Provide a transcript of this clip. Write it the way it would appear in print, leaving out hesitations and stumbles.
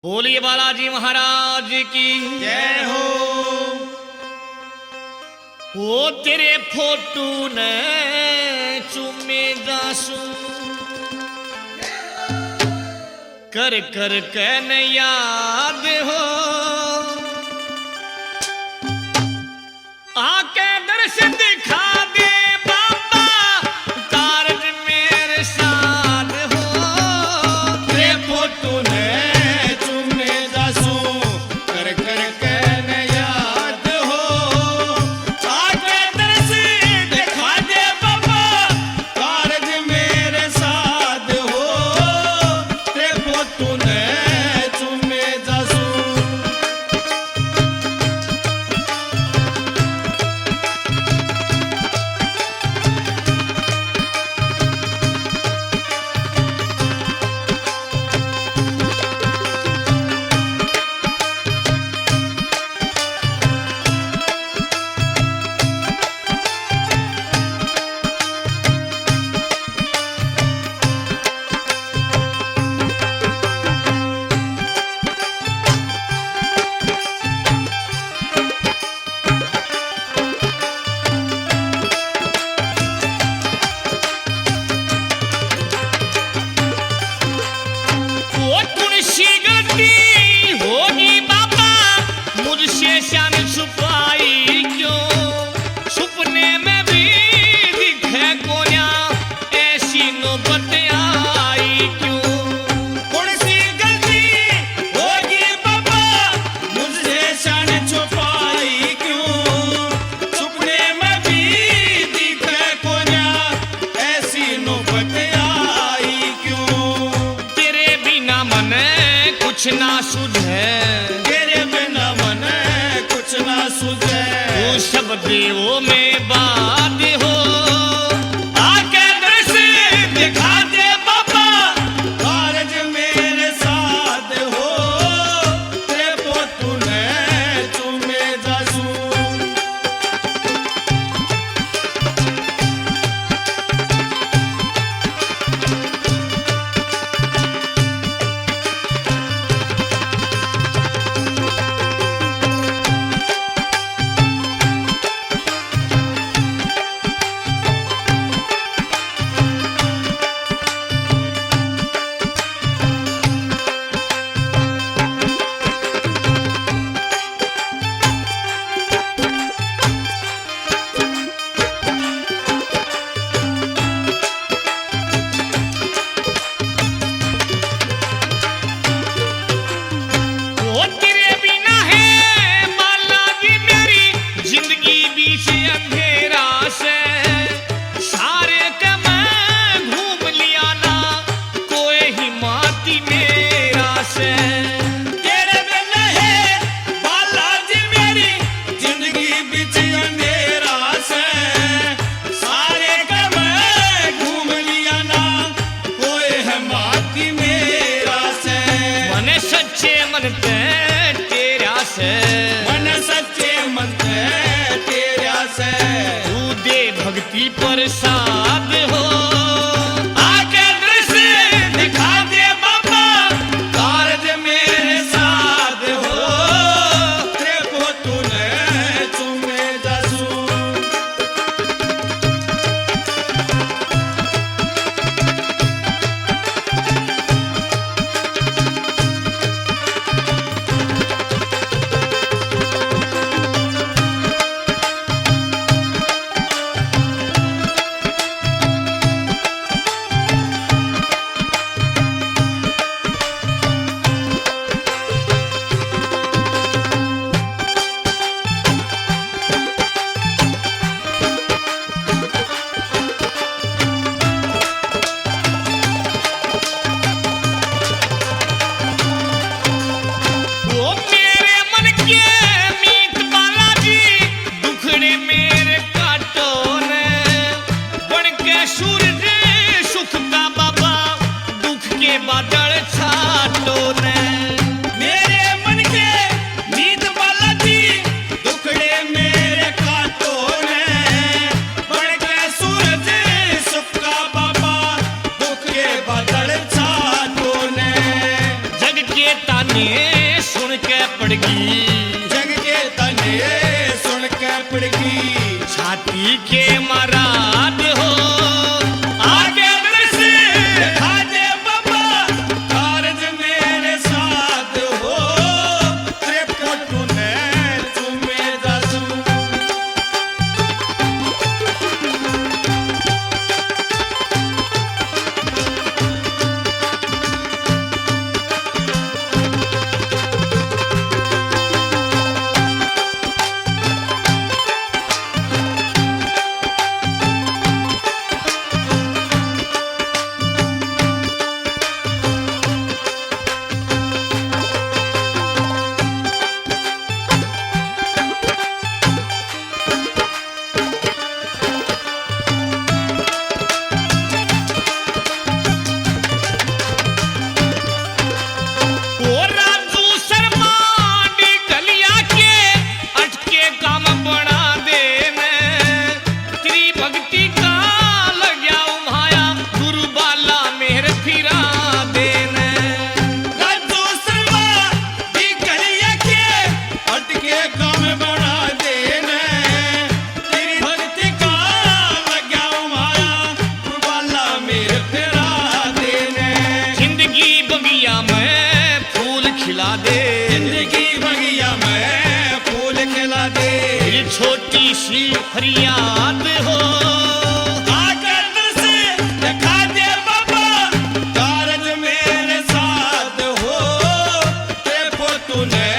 बोलिए बालाजी महाराज की जय हो। वो तेरे फोटू ने चुमे जासू कर कर के न याद हो आके दर्श दिखा दे बाबा कारज मेरे साथ हो तेरे फोटू ने चुमे जासू कर कर के न याद हो आके दर्श दिखा दे बाबा कारज मेरे साथ हो तेरे फोटू ने चुमे जासू वो तुलसी गलती होगी बाबा मुझसे शान छुपाई क्यों सपने में भी दिखे कोया ऐसी नौबत आई क्यों कौन सी गलती होगी बाबा मुझसे शान छुपाई क्यों सपने में भी दिखे कोया ऐसी नौबत आई क्यों तेरे बिना मन कुछ ना सुझे तेरे बिना मन कुछ ना सुझे तू सब देवों में बात हो आके दर्श दिखा दे बाबा कारज मेरे साथ हो तेरे फोटू ने चुमे जासू वो तेरे बिना है बालाजी मेरी जिंदगी बीच अंधेरा से सारे के मैं घूम लिया ना कोई ही माती मेरा से तेरे बिना है बालाजी मेरी जिंदगी बिच अंधेरा से सारे का मैं घूम लिया ना कोई है माती मेरा से मन सच्चे मन ते तेरा से मन सच्चे मन से तेरा से तू दे भक्ति प्रसाद हो आके दृश्य दिखा दे बाबा कारज मेरे साथ हो तेरे फोटू ने चुमे जासू सुन के पड़गी, जग के तने सुन के पड़गी, छाती के मराद हो आगे दृश्य दिखा दे बाबा, कारज मेरे साथ हो, तेरे फोटो ने तुम्हें दसू। जिंदगी बगिया में फूल खिला दे, ये छोटी सी फरियाद हो आकर से दिखा दे बाबा, कारज मेरे साथ हो, तेरे फोटो ने